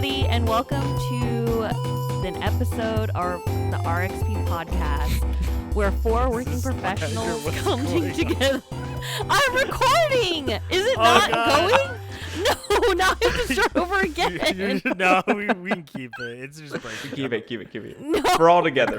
everybody, and welcome to an episode of the RXP podcast where four working professionals coming together. I'm recording! Is it not going? No, now I have to start over again. No, we can keep it. It's just breaking. Keep it. No. We're all together.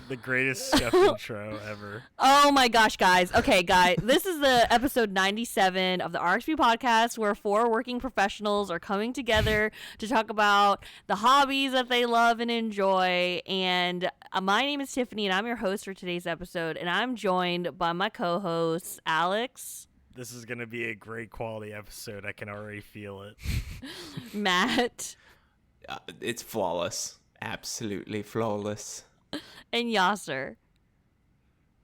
The greatest Scuff intro ever. Oh my gosh, guys. Okay, guys. This is the episode 97 of the RXP podcast where four working professionals are coming together to talk about the hobbies that they love and enjoy. And my name is Tiffany, and I'm your host for today's episode. And I'm joined by my co-hosts, Alex. This is going to be a great quality episode. I can already feel it. Matt. It's flawless. Absolutely flawless. And Yasser.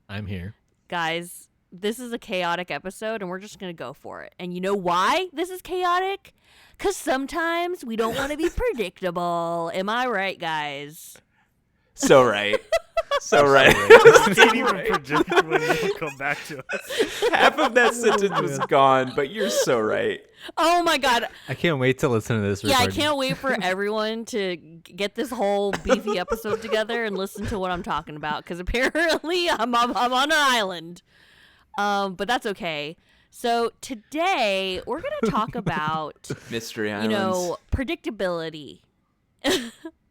I'm here. Guys, this is a chaotic episode, and we're just going to go for it. And you know why this is chaotic? Because sometimes we don't want to be predictable. Am I right, guys? So right. So right. I can't even predict when you'll come back to us. Half of that sentence was gone, but you're so right. Oh my god. I can't wait to listen to this recording. Yeah, I can't wait for everyone to get this whole beefy episode together and listen to what I'm talking about, because apparently I'm on an island. But that's okay. So today we're going to talk about Mystery Islands. Predictability.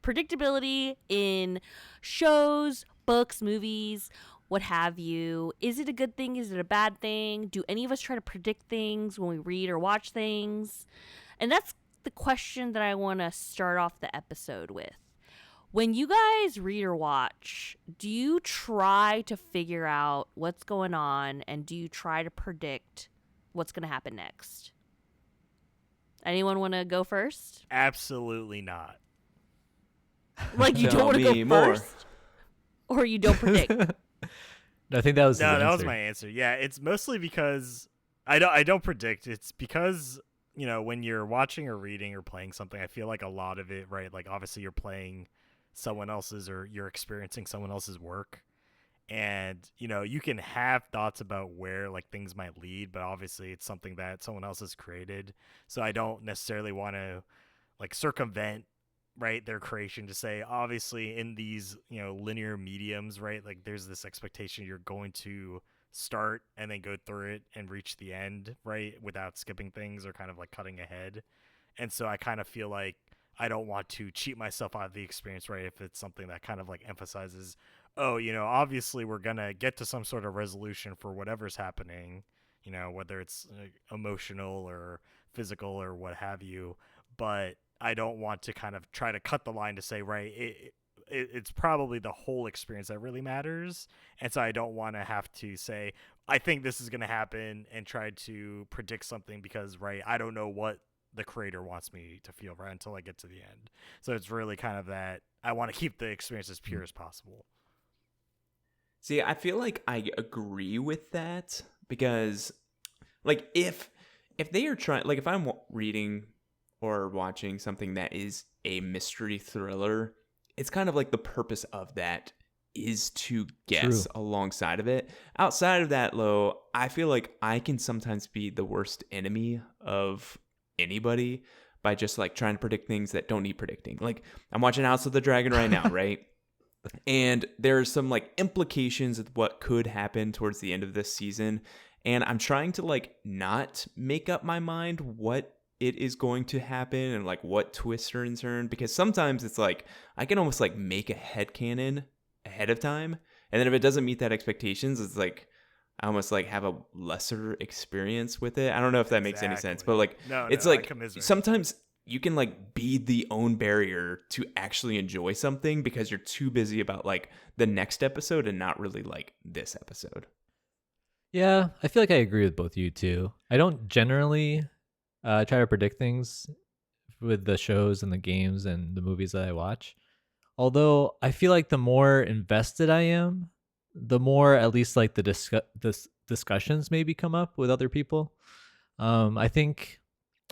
Predictability in shows, books, movies, what have you. Is it a good thing? Is it a bad thing? Do any of us try to predict things when we read or watch things? And that's the question that I want to start off the episode with. When you guys read or watch, do you try to figure out what's going on, and do you try to predict what's going to happen next? Anyone want to go first? Absolutely not. Like you don't want to go first? Or you don't predict? I think that was that was my answer. Yeah, it's mostly because I don't predict. It's because, you know, when you're watching or reading or playing something, I feel like a lot of it, right? Like obviously you're playing someone else's, or you're experiencing someone else's work. And, you know, you can have thoughts about where like things might lead, but obviously it's something that someone else has created. So I don't necessarily want to like circumvent, right, their creation to say, obviously in these, you know, linear mediums, right, like there's this expectation you're going to start and then go through it and reach the end, right, without skipping things or kind of like cutting ahead. And so I kind of feel like I don't want to cheat myself out of the experience, right, if it's something that kind of like emphasizes, oh, you know, obviously we're gonna get to some sort of resolution for whatever's happening, you know, whether it's emotional or physical or what have you, but I don't want to kind of try to cut the line to say, right, it's probably the whole experience that really matters. And so I don't want to have to say, I think this is going to happen and try to predict something because, right, I don't know what the creator wants me to feel, right, until I get to the end. So it's really kind of that I want to keep the experience as pure as possible. See, I feel like I agree with that because, like, if they are trying, like, if I'm reading or watching something that is a mystery thriller, it's kind of like the purpose of that is to guess alongside of it. Outside of that, though, I feel like I can sometimes be the worst enemy of anybody by just like trying to predict things that don't need predicting. Like I'm watching House of the Dragon right now, right? And there's some like implications of what could happen towards the end of this season. And I'm trying to like not make up my mind what it is going to happen and like what twist or turn, because sometimes it's like I can almost like make a headcanon ahead of time, and then if it doesn't meet that expectations, it's like I almost like have a lesser experience with it. I don't know if that makes any sense, but like it's like sometimes you can like be the own barrier to actually enjoy something because you're too busy about like the next episode and not really like this episode. Yeah, I feel like I agree with both you two. I don't generally try to predict things with the shows and the games and the movies that I watch. Although I feel like the more invested I am, the more at least like the discussions maybe come up with other people. I think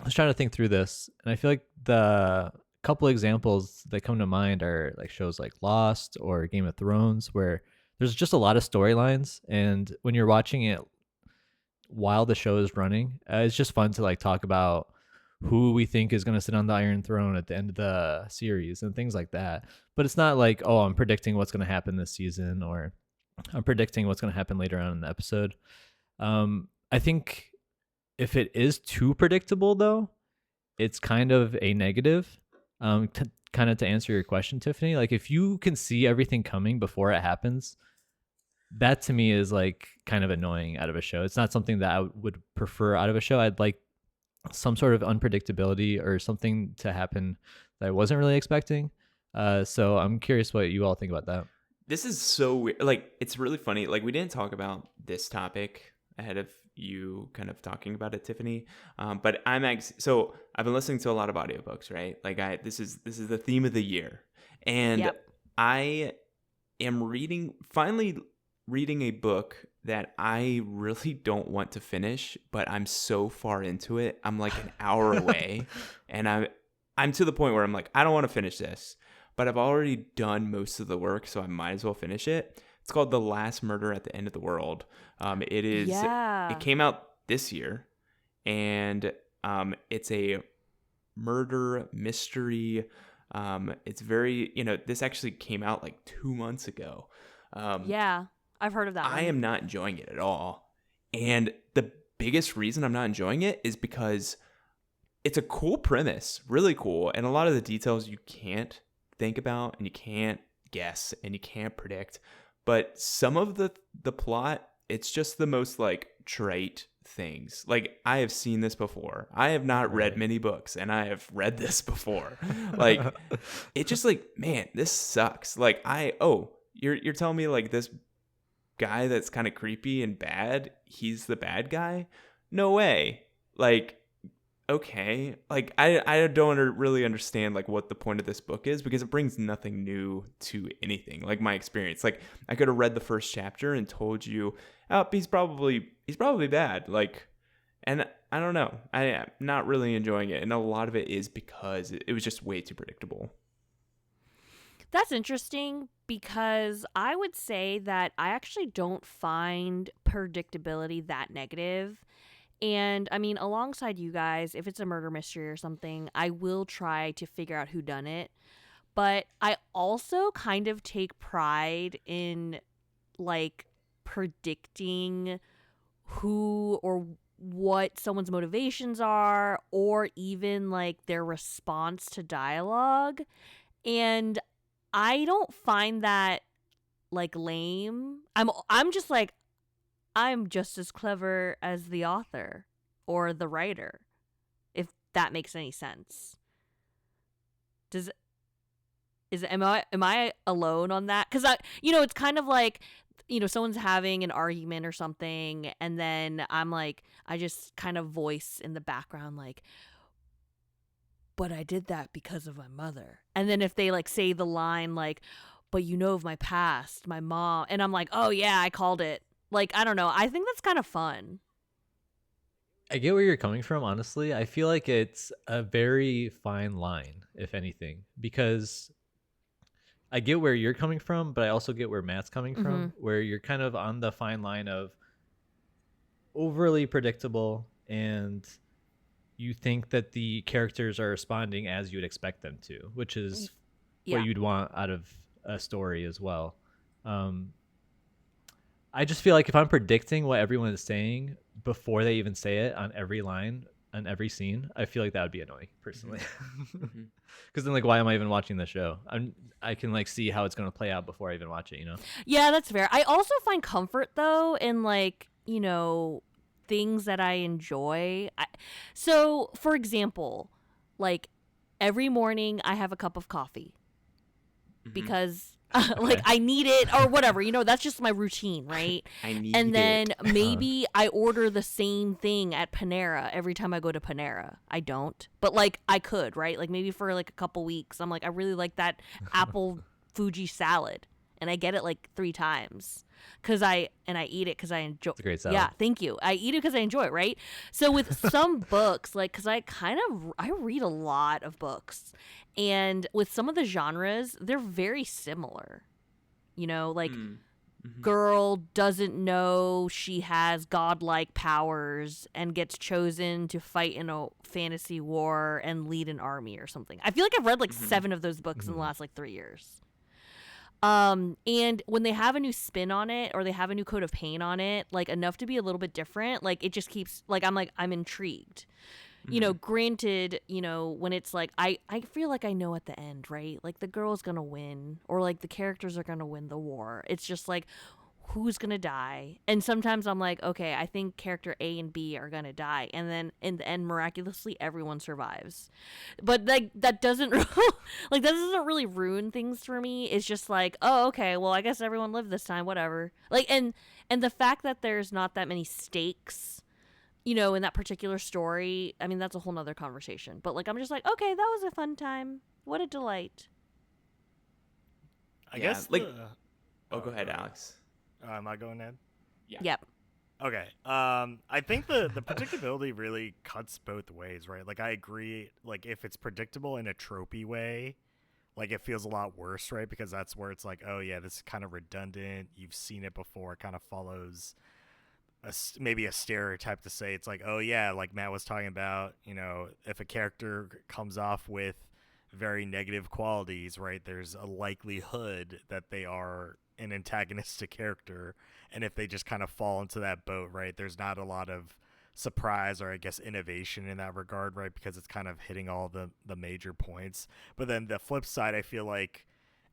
I was trying to think through this, and I feel like the couple examples that come to mind are like shows like Lost or Game of Thrones, where there's just a lot of storylines, and when you're watching it while the show is running, it's just fun to like talk about who we think is going to sit on the Iron Throne at the end of the series and things like that. But it's not like, oh, I'm predicting what's going to happen this season, or I'm predicting what's going to happen later on in the episode. I think if it is too predictable, though, it's kind of a negative. Kind of to answer your question, Tiffany, like if you can see everything coming before it happens, that to me is like kind of annoying out of a show. It's not something that I would prefer out of a show. I'd like some sort of unpredictability or something to happen that I wasn't really expecting. So I'm curious what you all think about that. This is so weird. Like, it's really funny. Like, we didn't talk about this topic ahead of you kind of talking about it, Tiffany. But so I've been listening to a lot of audiobooks, right? Like, this is the theme of the year, and Yep. I am finally reading a book that I really don't want to finish, but I'm so far into it. I'm like an hour away, and I'm to the point where I'm like, I don't want to finish this, but I've already done most of the work, so I might as well finish it. It's called The Last Murder at the End of the World. It came out this year, and it's a murder mystery. It's very, this actually came out like 2 months ago. Yeah, I've heard of that I one. am not enjoying it at all. And the biggest reason I'm not enjoying it is because it's a cool premise, really cool. And a lot of the details you can't think about, and you can't guess, and you can't predict. But some of the plot, it's just the most like trite things. Like, I have seen this before. I have not read many books, and I have read this before. Like, it's just like, man, this sucks. Like, you're telling me like this guy that's kind of creepy and bad, he's the bad guy? No way. Like, okay, like I don't really understand like what the point of this book is, because it brings nothing new to anything. Like, my experience, like, I could have read the first chapter and told you, oh, he's probably bad. Like, and I don't know, I'm not really enjoying it, and a lot of it is because it was just way too predictable. That's interesting, because I would say that I actually don't find predictability that negative. And I mean, alongside you guys, if it's a murder mystery or something, I will try to figure out who done it. But I also kind of take pride in like predicting who or what someone's motivations are, or even like their response to dialogue. And I don't find that like lame. I'm just like, I'm just as clever as the author or the writer, if that makes any sense. Am I alone on that? Because it's kind of like, someone's having an argument or something, and then I'm like, I just kind of voice in the background like, but I did that because of my mother. And then if they like say the line like, but of my past, my mom, and I'm like, oh yeah, I called it. Like, I don't know. I think that's kind of fun. I get where you're coming from, honestly. I feel like it's a very fine line, if anything, because I get where you're coming from, but I also get where Matt's coming from, where you're kind of on the fine line of overly predictable, and you think that the characters are responding as you'd expect them to, which is what you'd want out of a story as well. I just feel like if I'm predicting what everyone is saying before they even say it on every line, on every scene, I feel like that would be annoying, personally. Because then, like, why am I even watching the show? I can like see how it's going to play out before I even watch it, Yeah, that's fair. I also find comfort though in like, things that I enjoy. So, for example, like every morning I have a cup of coffee because like I need it or whatever, that's just my routine, right? And then maybe I order the same thing at Panera every time I go to Panera. I don't, but like I could, right? Like maybe for like a couple weeks, I'm like, I really like that apple Fuji salad, and I get it like 3 times because I eat it because I enjoy. It's a great salad. Yeah, thank you. I eat it because I enjoy it, right? So with some books, like, because I read a lot of books, and with some of the genres, they're very similar. Like girl doesn't know she has godlike powers and gets chosen to fight in a fantasy war and lead an army or something. I feel like I've read like 7 of those books in the last like 3 years. And when they have a new spin on it or they have a new coat of paint on it, like enough to be a little bit different, like it just keeps like I'm intrigued. You know, granted, you know, when it's like I feel like I know at the end, right? Like the girl's gonna win, or like the characters are gonna win the war. It's just like who's gonna die? And sometimes I'm like, okay, I think character A and B are gonna die, and then in the end, miraculously, everyone survives. But like that doesn't like that doesn't really ruin things for me. It's just like, oh, okay, well, I guess everyone lived this time, whatever. Like, and the fact that there's not that many stakes, you know, in that particular story, I mean, that's a whole nother conversation. But like, I'm just like, okay, that was a fun time. What a delight. I guess like. Go ahead, Alex. Am I going in? Yeah. Yep. Okay. I think the predictability really cuts both ways, right? Like I agree. Like if it's predictable in a tropey way, like it feels a lot worse, right? Because that's where it's like, oh yeah, this is kind of redundant. You've seen it before. It kind of follows maybe a stereotype to say it's like, oh yeah, like Matt was talking about, you know, if a character comes off with very negative qualities, right, there's a likelihood that they are an antagonistic character, and if they just kind of fall into that boat, right, there's not a lot of surprise or I guess innovation in that regard, right, because it's kind of hitting all the major points. But then the flip side, I feel like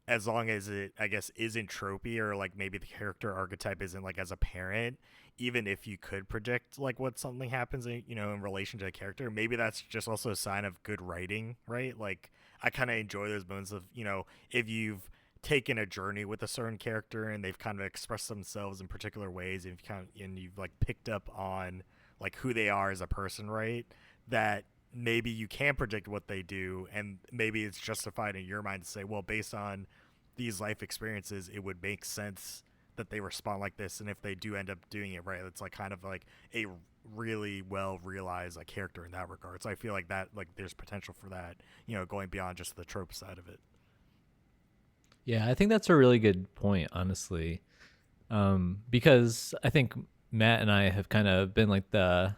as long as it, I guess, isn't tropey, or like maybe the character archetype isn't like as apparent, even if you could predict like what something happens, you know, in relation to a character, maybe that's just also a sign of good writing, right? Like I kind of enjoy those moments of, you know, if you've taken a journey with a certain character and they've kind of expressed themselves in particular ways, and you've like picked up on like who they are as a person, right? That maybe you can predict what they do, and maybe it's justified in your mind to say, well, based on these life experiences, it would make sense that they respond like this, and if they do end up doing it right, it's like kind of like a really well realized like character in that regard. So I feel like that, like there's potential for that, you know, going beyond just the trope side of it. Yeah, I think that's a really good point, honestly, because I think Matt and I have kind of been like the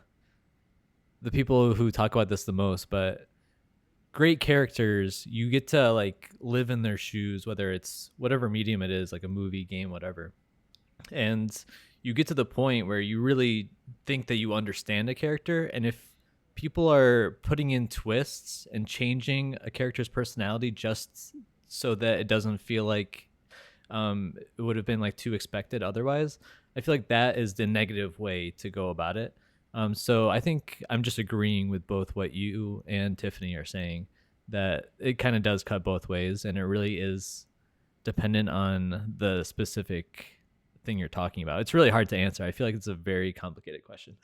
people who talk about this the most. But great characters, you get to like live in their shoes, whether it's whatever medium it is, like a movie, game, whatever. And you get to the point where you really think that you understand a character. And if people are putting in twists and changing a character's personality just so that it doesn't feel like it would have been like too expected otherwise, I feel like that is the negative way to go about it. So I think I'm just agreeing with both what you and Tiffany are saying, that it kind of does cut both ways, and it really is dependent on the specific thing you're talking about. It's really hard to answer. I feel like it's a very complicated question.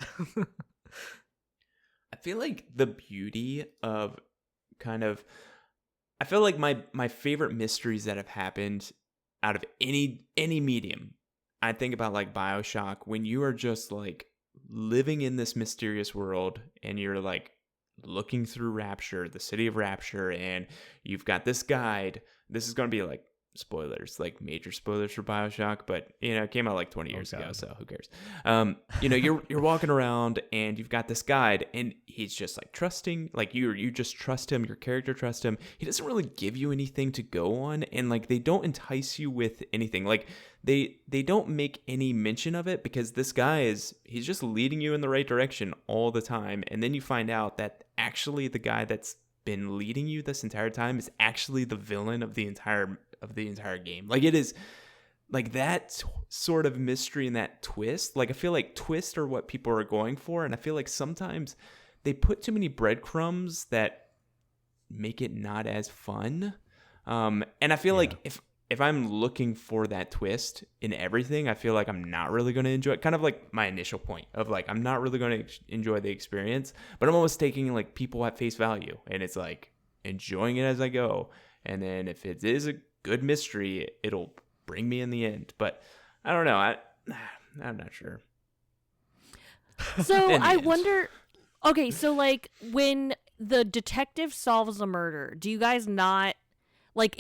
I feel like the beauty of I feel like my favorite mysteries that have happened out of any medium, I think about like Bioshock, when you are just like living in this mysterious world and you're like looking through Rapture, the city of Rapture, and you've got this guide. This is going to be like spoilers, like major spoilers for Bioshock, but you know, it came out like 20 years ago, so who cares? You know, you're walking around and you've got this guide, and he's just like trusting, like you just trust him, your character trusts him. He doesn't really give you anything to go on, and like they don't entice you with anything. Like they don't make any mention of it, because this guy he's just leading you in the right direction all the time. And then you find out that actually the guy that's been leading you this entire time is actually the villain of the entire game. Like it is like that sort of mystery and that twist. Like I feel like twists are what people are going for, and I feel like sometimes they put too many breadcrumbs that make it not as fun. And I feel like if I'm looking for that twist in everything, I feel like I'm not really going to enjoy it. Kind of like my initial point of like, I'm not really going to enjoy the experience, but I'm almost taking like people at face value, and it's like enjoying it as I go. And then if it is a good mystery, it'll bring me in the end. But I don't know. I'm not sure. So I wonder, okay, so like when the detective solves a murder, do you guys not, like,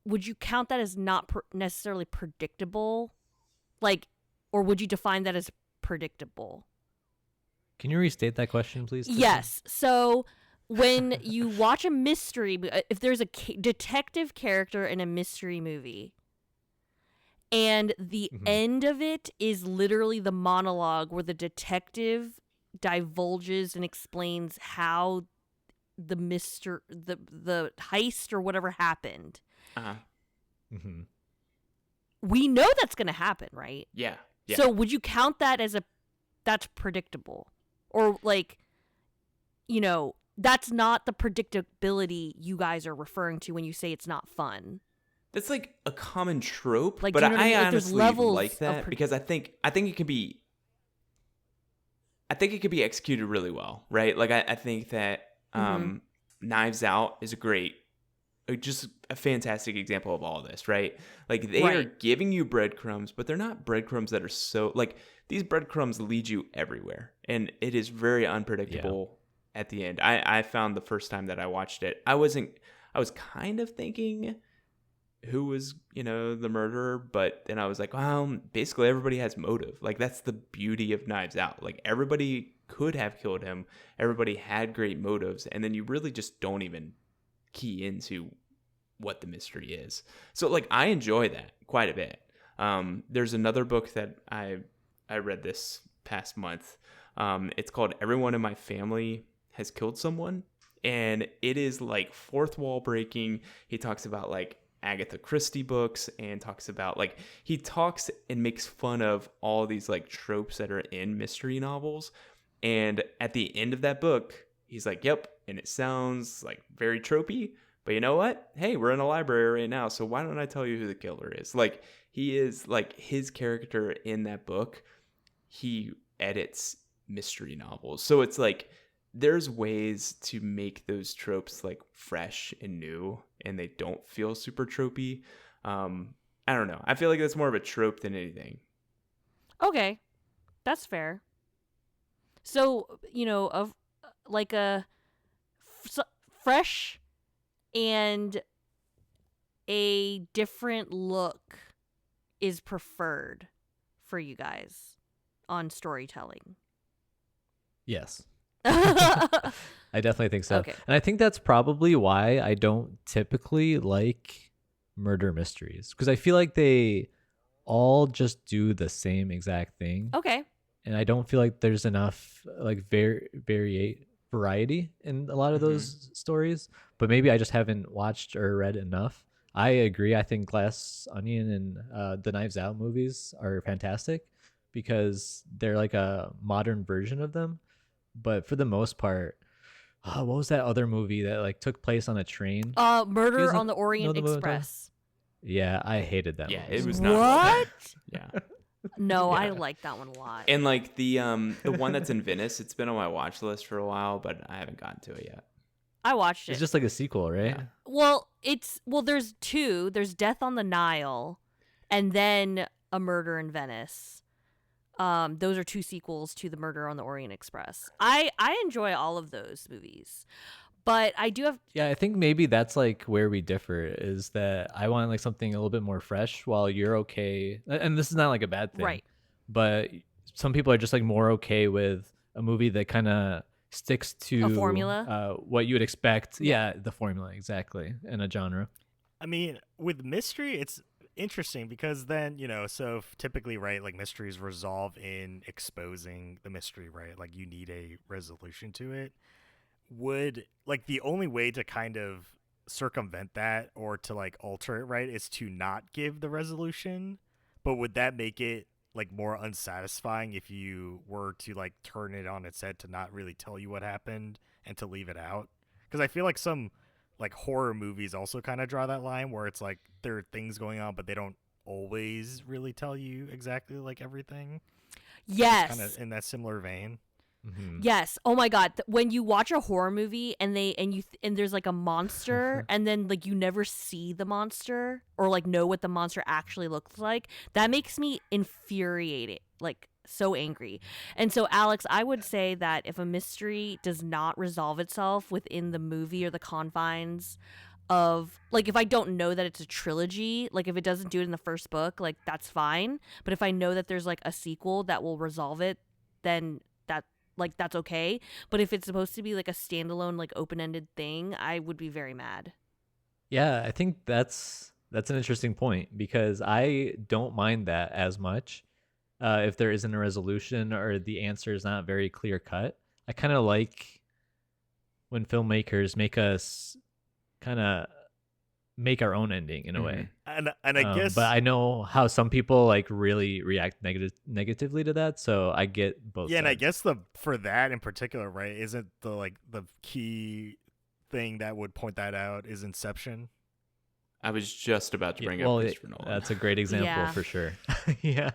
would you count that as not necessarily predictable? Like, or would you define that as predictable? Can you restate that question, please? Tiffany? Yes. So when you watch a mystery, if there's a detective character in a mystery movie, and the end of it is literally the monologue where the detective divulges and explains how the heist or whatever happened. Uh-huh. Mm-hmm. We know that's going to happen, right? Yeah. So would you count that as that's predictable? Or like, that's not the predictability you guys are referring to when you say it's not fun. That's like a common trope, Like, but do you know what I I mean? Like, there's honestly levels like of that because I think it could be executed really well, right? Like I think that Knives Out is just a fantastic example of all this, right? Like they are giving you breadcrumbs, but they're not breadcrumbs that are so like these breadcrumbs lead you everywhere, and it is very unpredictable at the end. I found the first time that I watched it, I was kind of thinking who was the murderer, but then I was like, well, basically everybody has motive. Like that's the beauty of Knives Out. Like everybody could have killed him, everybody had great motives, and then you really just don't even key into what the mystery is. So like I enjoy that quite a bit. There's another book that I read this past month. It's called Everyone in My Family Has Killed Someone, and it is like fourth wall breaking. He talks about like Agatha Christie books and talks about like he talks and makes fun of all these like tropes that are in mystery novels. And at the end of that book, he's like, yep, and it sounds like very tropey, but you know what? Hey, we're in a library right now, so why don't I tell you who the killer is? Like he is like his character in that book, he edits mystery novels. So it's like there's ways to make those tropes like fresh and new and they don't feel super tropey. I don't know. I feel like that's more of a trope than anything. Okay. That's fair. So, of like a fresh and a different look is preferred for you guys on storytelling. Yes. I definitely think so. Okay. And I think that's probably why I don't typically like murder mysteries, because I feel like they all just do the same exact thing. Okay. And I don't feel like there's enough like variety in a lot of those stories, but maybe I just haven't watched or read enough. I agree. I think Glass Onion and the Knives Out movies are fantastic because they're like a modern version of them. But for the most part, what was that other movie that like took place on a train? Murder on the Orient Express. Yeah, I hated that movie. It was not what? Yeah. No, I like that one a lot. And like the one that's in Venice, it's been on my watch list for a while, but I haven't gotten to it yet. I watched it. It's just like a sequel, right? Yeah. Well, there's two. There's Death on the Nile, and then A Murder in Venice. Those are two sequels to The Murder on the Orient Express. I enjoy all of those movies, but I do have. Yeah, I think maybe that's like where we differ, is that I want like something a little bit more fresh while you're okay. And this is not like a bad thing. Right. But some people are just like more okay with a movie that kind of sticks to A formula? What you would expect. Yeah, the formula, exactly, in a genre. I mean, with mystery, it's interesting because then, so typically, right, like mysteries resolve in exposing the mystery, right? Like you need a resolution to it. Would like the only way to kind of circumvent that or to like alter it, right, is to not give the resolution. But would that make it like more unsatisfying if you were to like turn it on its head to not really tell you what happened and to leave it out? Because I feel like some like horror movies also kind of draw that line where it's like there are things going on, but they don't always really tell you exactly like everything. Yes. Kind of in that similar vein. Mm-hmm. Yes. Oh my God. When you watch a horror movie and there's like a monster and then like you never see the monster or like know what the monster actually looks like, that makes me infuriated, like so angry. And so, Alex, I would say that if a mystery does not resolve itself within the movie or the confines of like if I don't know that it's a trilogy, like if it doesn't do it in the first book, like that's fine. But if I know that there's like a sequel that will resolve it, then that's okay. But if it's supposed to be like a standalone, like open-ended thing, I would be very mad. Yeah, I think that's an interesting point because I don't mind that as much. If there isn't a resolution or the answer is not very clear cut, I kind of like when filmmakers make us kind of make our own ending in a way. And I guess, but I know how some people like really react negatively to that, so I get both. yeah, sides. and I guess for that in particular, right, isn't the key thing that would point that out is Inception. I was just about to bring up well, Christopher Nolan. that's a great example Yeah. for sure. Yeah.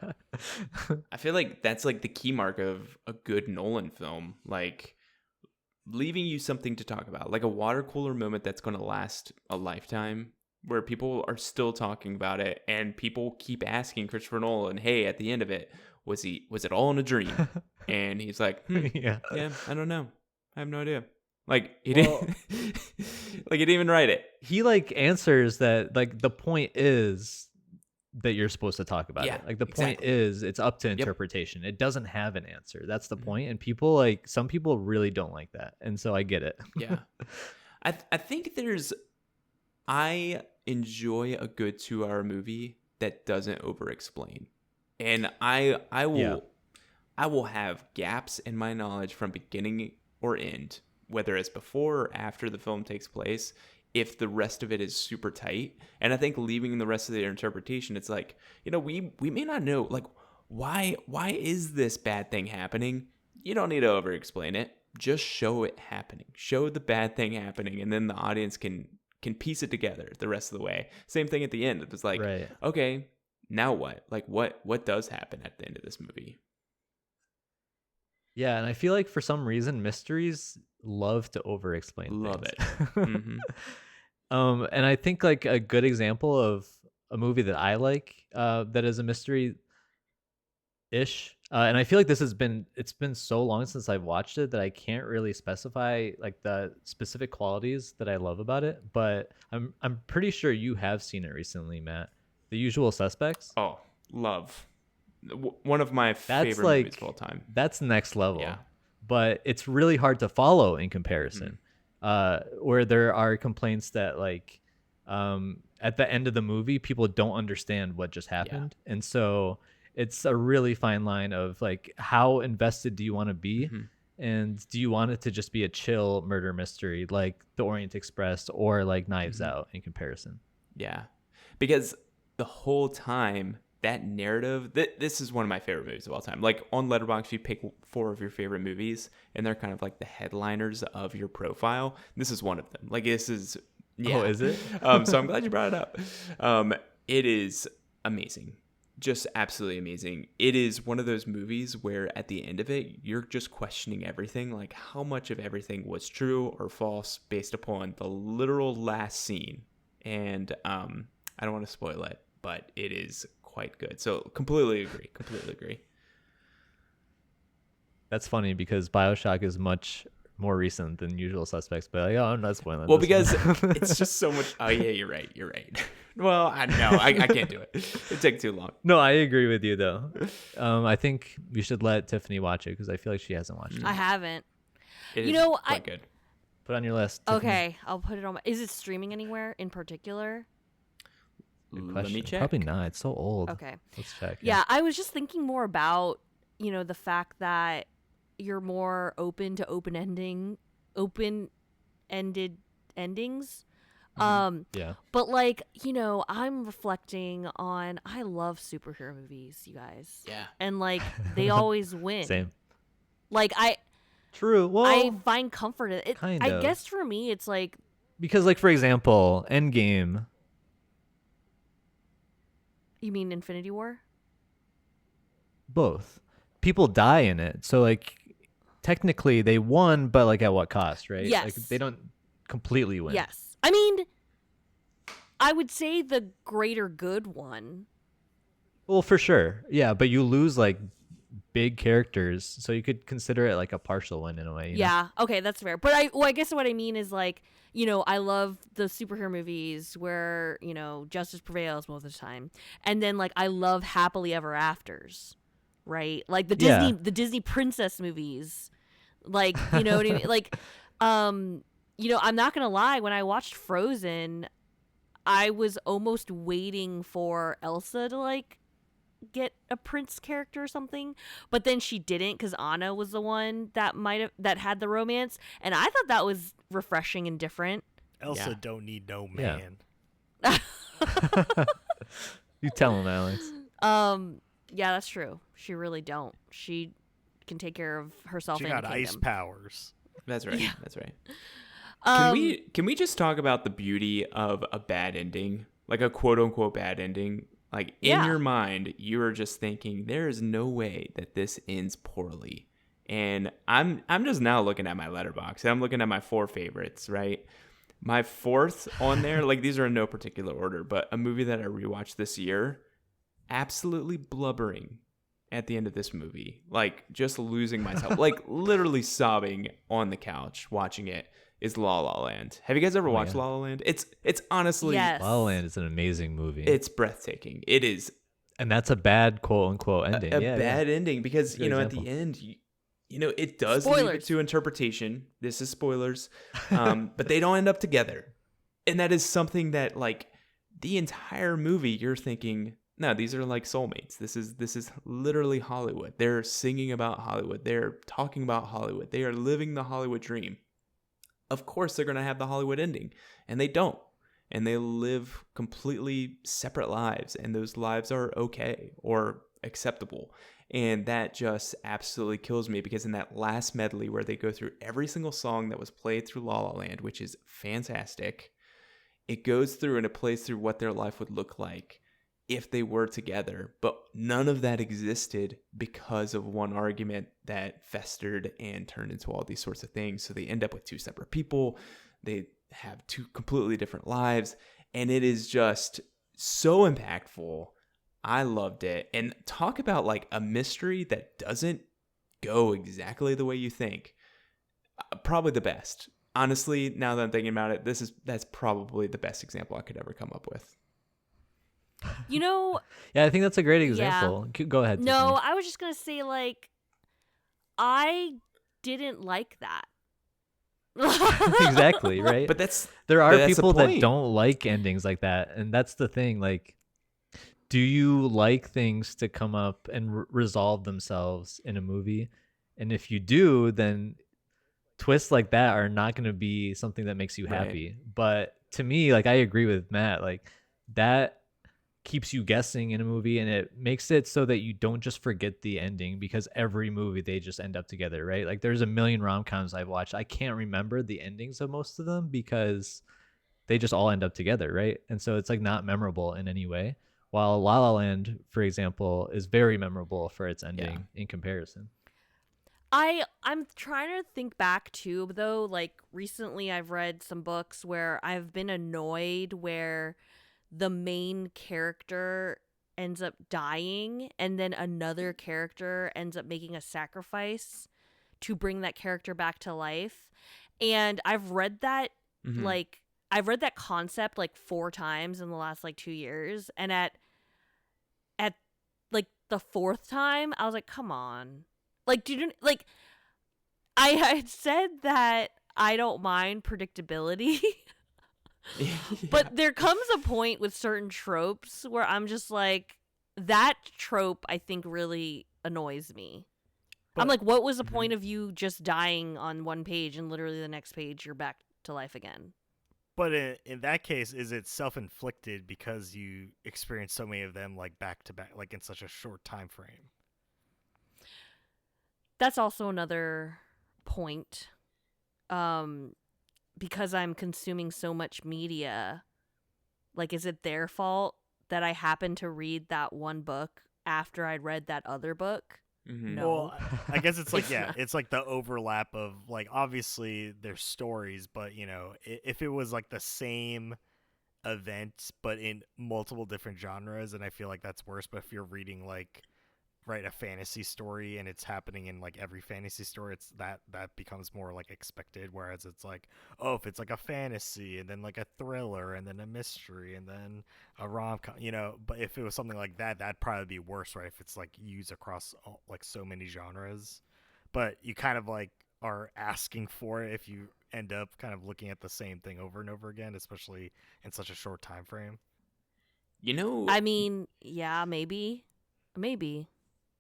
I feel like that's like the key mark of a good Nolan film, like leaving you something to talk about, like a water cooler moment that's going to last a lifetime, where people are still talking about it, and people keep asking Christopher Nolan, "Hey, at the end of it, was it all in a dream?" And he's like, Yeah. I don't know, I have no idea." Like he Well- didn't, like he didn't even write it. He like answers that like the point is that you're supposed to talk about Yeah, it. Like the point exactly. is it's up to interpretation. It doesn't have an answer. That's the point. And people like some people really don't like that. And so I get it. Yeah, I think I enjoy a good 2-hour movie that doesn't over explain, and I will have gaps in my knowledge from beginning or end, whether it's before or after the film takes place, if the rest of it is super tight. And I think leaving the rest of the interpretation, it's like, we may not know, like, why is this bad thing happening? You don't need to over explain it. Just show it happening. Show the bad thing happening, and then the audience can piece it together the rest of the way. Same thing at the end. It was like, Right. okay, now what? Like, what does happen at the end of this movie? Yeah, and I feel like for some reason mysteries love to over explain Love things. it. Mhm. And I think like a good example of a movie that I like that is a mystery ish. And I feel like it's been so long since I've watched it that I can't really specify like the specific qualities that I love about it, but I'm pretty sure you have seen it recently, Matt. The Usual Suspects. Oh, love. One of my That's favorite like movies of all time. That's next level. Yeah. But it's really hard to follow in comparison. Where there are complaints that like at the end of the movie people don't understand what just happened. And so it's a really fine line of like how invested do you want to be, and do you want it to just be a chill murder mystery like The Orient Express or like Knives Out in comparison. Yeah. Because the whole time, that narrative, this is one of my favorite movies of all time. Like on Letterboxd, you pick 4 of your favorite movies, and they're kind of like the headliners of your profile. This is one of them. Like this is, yeah. Oh, is it? So I'm glad you brought it up. It is amazing. Just absolutely amazing. It is one of those movies where at the end of it, you're just questioning everything. Like how much of everything was true or false based upon the literal last scene. And I don't want to spoil it, but it is quite good. So completely agree. That's funny because Bioshock is much more recent than Usual Suspects, but like, I'm not spoiling Well, this because one. it's just so much. Oh yeah, you're right. Well, I can't do it. It'd take too long. No, I agree with you though. I think we should let Tiffany watch it because I feel like she hasn't watched it. I haven't. It You is know, quite good. Put it on your list. Tiffany. Okay, I'll put it on my. Is it streaming anywhere in particular? Good Let question. me check. Probably not. It's so old. Okay. Let's check. Yeah, I was just thinking more about, the fact that you're more open to open-ended endings. Yeah. But like, I'm reflecting on I love superhero movies, you guys. Yeah. And like they always win. Same. Like I True. Well, find comfort in it. kind I of. guess for me it's like because like for example, Endgame. you mean Infinity War? Both. People die in it. So like technically they won, but like at what cost, right? Yes. Like they don't completely win. Yes. I mean, I would say the greater good one. Well, for sure. Yeah, but you lose like big characters, so you could consider it like a partial one in a way. You know? Yeah, okay, that's fair. But I guess what I mean is like, I love the superhero movies where, justice prevails most of the time. And then like I love happily ever afters, right? Like Yeah. the Disney princess movies. Like, you know what I mean? Like I'm not going to lie, when I watched Frozen, I was almost waiting for Elsa to like get a prince character or something, but then she didn't because Anna was the one that had the romance, and I thought that was refreshing and different. Elsa Yeah. don't need no Yeah. man. You tell him, Alex. Yeah, that's true. She really don't. She can take care of herself. She and got the ice kingdom. powers. That's right. Yeah. That's right. Um, Can we just talk about the beauty of a bad ending, like a quote unquote bad ending? Like in Yeah. your mind, you are just thinking there is no way that this ends poorly. And I'm just now looking at my letterbox. I'm looking at my 4 favorites, right? My 4th on there, like these are in no particular order, but a movie that I rewatched this year, absolutely blubbering at the end of this movie, like just losing myself, like literally sobbing on the couch watching it, is La La Land. Have you guys ever watched yeah. La La Land? It's honestly, Yes. La La Land is an amazing movie. it's breathtaking. It is and that's a bad quote unquote ending. a yeah, bad ending because Good at example. the end, it does leave it Spoilers. to interpretation. This is spoilers, but they don't end up together, and that is something that like the entire movie you're thinking, no, these are like soulmates. This is literally Hollywood. They're singing about Hollywood. They're talking about Hollywood. They are living the Hollywood dream. Of course they're going to have the Hollywood ending, and they don't. And they live completely separate lives, and those lives are okay or acceptable. And that just absolutely kills me because in that last medley where they go through every single song that was played through La La Land, which is fantastic, it goes through and it plays through what their life would look like if they were together, but none of that existed because of one argument that festered and turned into all these sorts of things. So they end up with 2 separate people. They have 2 completely different lives, and it is just so impactful. I loved it. And talk about like a mystery that doesn't go exactly the way you think. Probably the best. Honestly, now that I'm thinking about it, that's probably the best example I could ever come up with. Yeah, I think that's a great example. Go ahead. no, Tiffany. I was just gonna say like, I didn't like that. Exactly, right? But that's There are the people that point. don't like endings like that, and that's the thing. Like, do you like things to come up and resolve themselves in a movie? And if you do, then twists like that are not going to be something that makes you Right. happy. But to me, like, I agree with Matt. Like, that keeps you guessing in a movie, and it makes it so that you don't just forget the ending, because every movie they just end up together, right? Like, there's a million rom-coms I've watched. I can't remember the endings of most of them because they just all end up together, right? And so it's like not memorable in any way. While La La Land, for example, is very memorable for its ending in comparison. I'm trying to think back too, though. Like recently, I've read some books where I've been annoyed where the main character ends up dying, and then another character ends up making a sacrifice to bring that character back to life. And I've read that Mhm. like I've read that concept like 4 times in the last like 2 years, and at like the 4th time, I was like, "Come on." Like, like I had said that I don't mind predictability. But there comes a point with certain tropes where I'm just like, that trope I think really annoys me. I'm like, what was the point of you just dying on one page and literally the next page you're back to life again? But in that case, is it self-inflicted because you experience so many of them like back to back, like in such a short time frame? That's also another point. Because I'm consuming so much media, like, is it their fault that I happened to read that one book after I'd read that other book? Mhm. No. Well, I guess it's like, It's yeah, not. it's like the overlap of like, obviously there's stories, but if it was like the same event but in multiple different genres, and I feel like that's worse. But if you're reading like right, a fantasy story and it's happening in like every fantasy story, it's that becomes more like expected, whereas it's like, oh, if it's like a fantasy and then like a thriller and then a mystery and then a rom-com, but if it was something like that, that'd probably be worse, right, if it's like used across like so many genres. But you kind of like are asking for it if you end up kind of looking at the same thing over and over again, especially in such a short time frame. You know, I mean, yeah, maybe.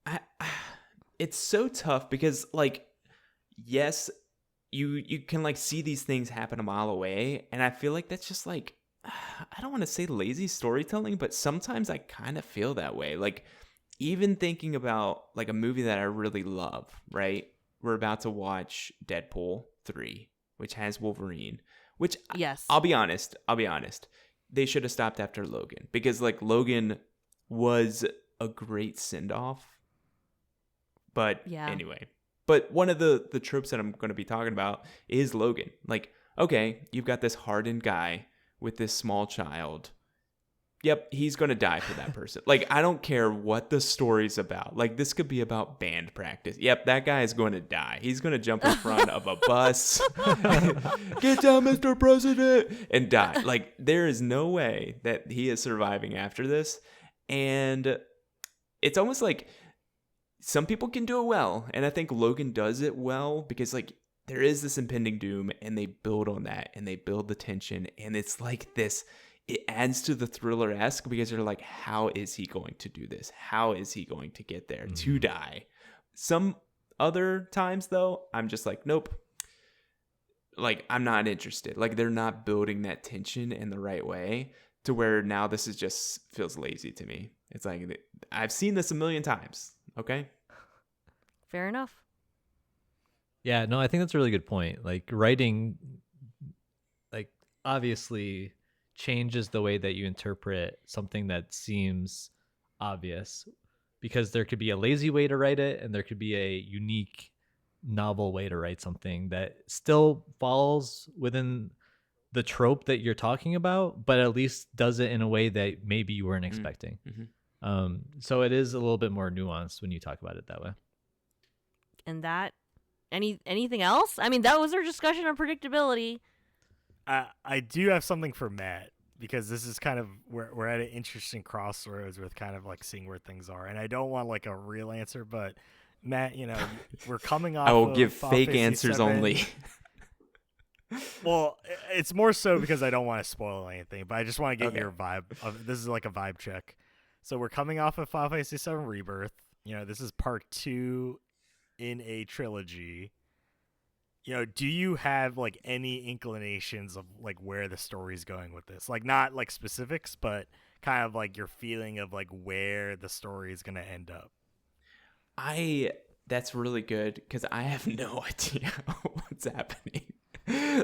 I, it's so tough because like, yes, you can like see these things happen a mile away, and I feel like that's just like, I don't want to say lazy storytelling, but sometimes I kind of feel that way. Like, even thinking about like a movie that I really love, right? We're about to watch Deadpool 3, which has Wolverine, which Yes. I'll be honest, they should have stopped after Logan, because like Logan was a great send-off. But Yeah. anyway, but one of the tropes that I'm going to be talking about is Logan. Like, okay, you've got this hardened guy with this small child. Yep, he's going to die for that person. Like, I don't care what the story's about. Like, this could be about band practice. Yep, that guy is going to die. He's going to jump in front of a bus. Get down, Mr. President, and die. Like, there is no way that he is surviving after this. And it's almost like some people can do it well. And I think Logan does it well because, like, there is this impending doom and they build on that and they build the tension. And it's like this. It adds to the thriller-esque because you're like, how is he going to do this? How is he going to get there to die? Some other times, though, I'm just like, nope. Like, I'm not interested. Like, they're not building that tension in the right way to where now this is just feels lazy to me. It's like, I've seen this a million times. Okay? Fair enough. Yeah, no, I think that's a really good point. Like, writing, like, obviously changes the way that you interpret something that seems obvious, because there could be a lazy way to write it and there could be a unique, novel way to write something that still falls within the trope that you're talking about, but at least does it in a way that maybe you weren't expecting. So it is a little bit more nuanced when you talk about it that way. And that, anything else? I mean, that was our discussion on predictability. I do have something for Matt, because this is kind of where we're at an interesting crossroads with kind of like seeing where things are. And I don't want like a real answer, but Matt, we're coming off. I will of give Final fake Fantasy answers 7. only. Well, it's more so because I don't want to spoil anything, but I just want to get Okay. your vibe. This is like a vibe check. So we're coming off of Final Fantasy 7 Rebirth. This is part 2 in a trilogy. Do you have like any inclinations of like where the story's going with this? Like, not like specifics, but kind of like your feeling of like where the story is going to end up. That's really good because I have no idea what's happening.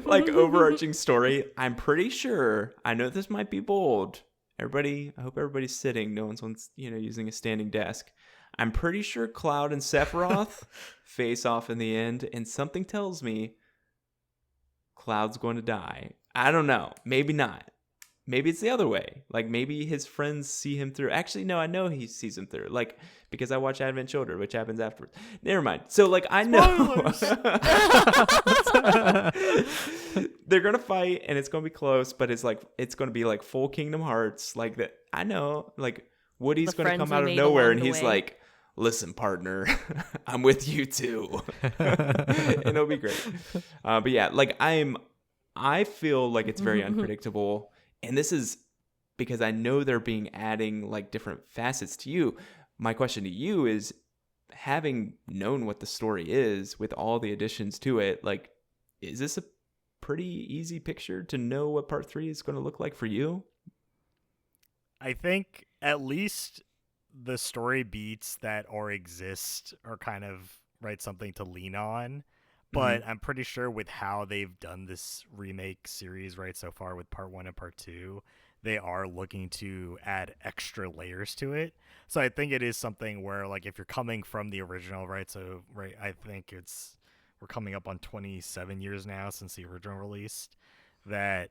Like, overarching story, I'm pretty sure, I know this might be bold. Everybody, I hope everybody's sitting. No one's using a standing desk. I'm pretty sure Cloud and Sephiroth face off in the end, and something tells me Cloud's going to die. I don't know. Maybe not. Maybe it's the other way. Like, maybe his friends see him through. Actually, no, I know he sees him through. Like, because I watch Advent Children, which happens afterwards. Never mind. So, like, I know. They're going to fight, and it's going to be close, but it's going to be like full Kingdom Hearts. Like, that. I know. Like, Woody's going to come out of nowhere, and he's like, listen, partner, I'm with you too. And it'll be great. But yeah, like, I feel like it's very unpredictable. And this is because I know they're adding like different facets to you. My question to you is, having known what the story is with all the additions to it, like, is this a pretty easy picture to know what part 3 is going to look like for you? I think at least the story beats that or exist are kind of something to lean on. But I'm pretty sure with how they've done this remake series so far with part 1 and part 2, they are looking to add extra layers to it. So I think it is something where, like, if you're coming from the original, I think we're coming up on 27 years now since the original release, that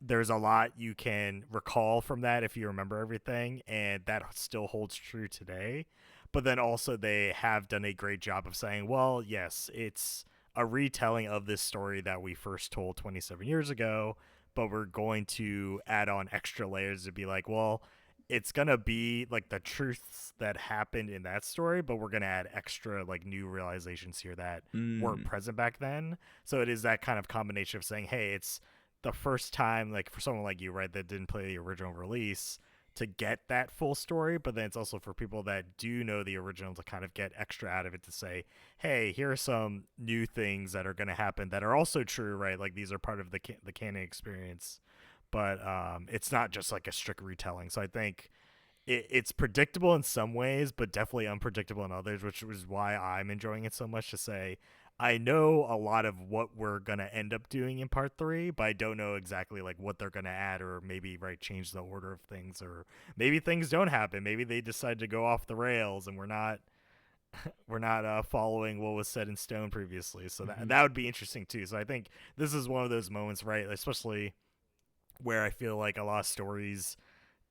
there's a lot you can recall from that if you remember everything, and that still holds true today. But then also they have done a great job of saying, well, yes, it's a retelling of this story that we first told 27 years ago, but we're going to add on extra layers to be like, well, it's gonna be like the truths that happened in that story, but we're gonna add extra like new realizations here that weren't present back then. So it is that kind of combination of saying, hey, it's the first time, like for someone like you, right, that didn't play the original release, to get that full story, but then it's also for people that do know the original to kind of get extra out of it to say, hey, here are some new things that are going to happen that are also true, right? Like these are part of the canon experience, but it's not just like a strict retelling. So I think it's predictable in some ways, but definitely unpredictable in others, which is why I'm enjoying it so much. To say, I know a lot of what we're gonna end up doing in part 3, but I don't know exactly like what they're gonna add, or maybe change the order of things, or maybe things don't happen. Maybe they decide to go off the rails, and we're not following what was set in stone previously. So that would be interesting too. So I think this is one of those moments, right? Especially where I feel like a lot of stories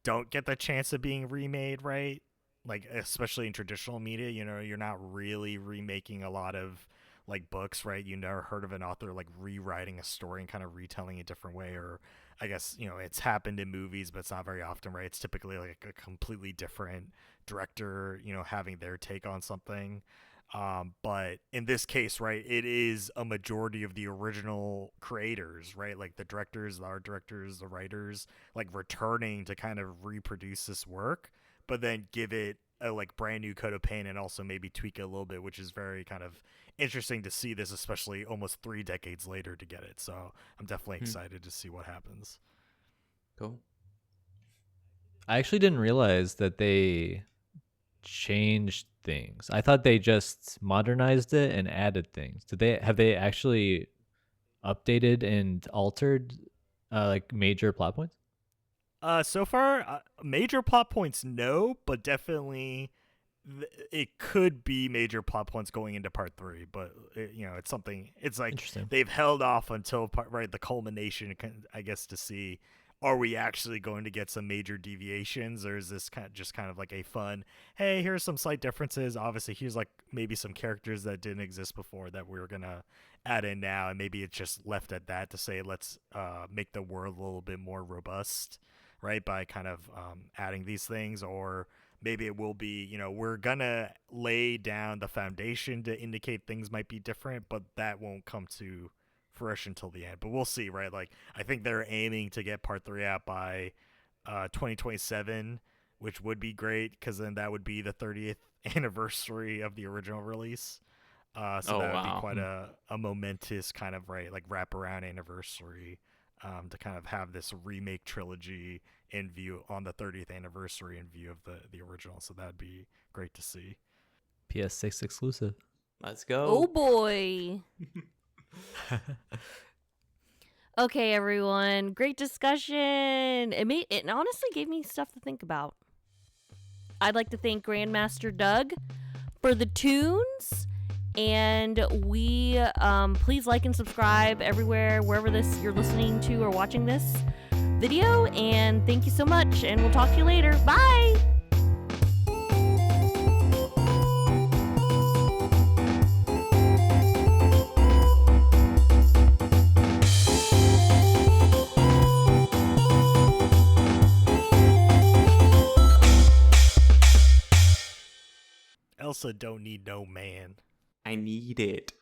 don't get the chance of being remade, right? Like especially in traditional media, you're not really remaking a lot of like books, right? You never heard of an author like rewriting a story and kind of retelling a different way. Or I guess it's happened in movies, but it's not very often, right? It's typically like a completely different director having their take on something. But in this case, right, it is a majority of the original creators, right? Like the directors, the art directors, the writers, like returning to kind of reproduce this work, but then give it a like brand new coat of paint, and also maybe tweak it a little bit, which is very kind of interesting to see this, especially almost 3 decades later, to get it. So I'm definitely excited to see what happens. Cool. I actually didn't realize that they changed things. I thought they just modernized it and added things. Have they actually updated and altered like major plot points? So far, major plot points, no, but definitely it could be major plot points going into part 3. But it's something. It's like Interesting. they've held off until the culmination, I guess, to see, are we actually going to get some major deviations, or is this just kind of like a fun, hey, here's some slight differences. Obviously, here's like maybe some characters that didn't exist before that we're gonna add in now, and maybe it's just left at that to say, let's make the world a little bit more robust, right, by kind of adding these things. Or maybe it will be, we're gonna lay down the foundation to indicate things might be different, but that won't come to fruition until the end. But we'll see, right? Like I think they're aiming to get part 3 out by 2027, which would be great, because then that would be the 30th anniversary of the original release. So that would be quite a momentous kind of like wraparound anniversary, to kind of have this remake trilogy in view on the 30th anniversary in view of the original. So that'd be great to see. PS6 exclusive. Let's go. Oh boy. Okay, everyone. Great discussion. It honestly gave me stuff to think about. I'd like to thank Grandmaster Doug for the tunes. And we please like and subscribe everywhere, wherever you're listening to or watching this video. And thank you so much. And we'll talk to you later. Bye. Elsa don't need no man. I need it.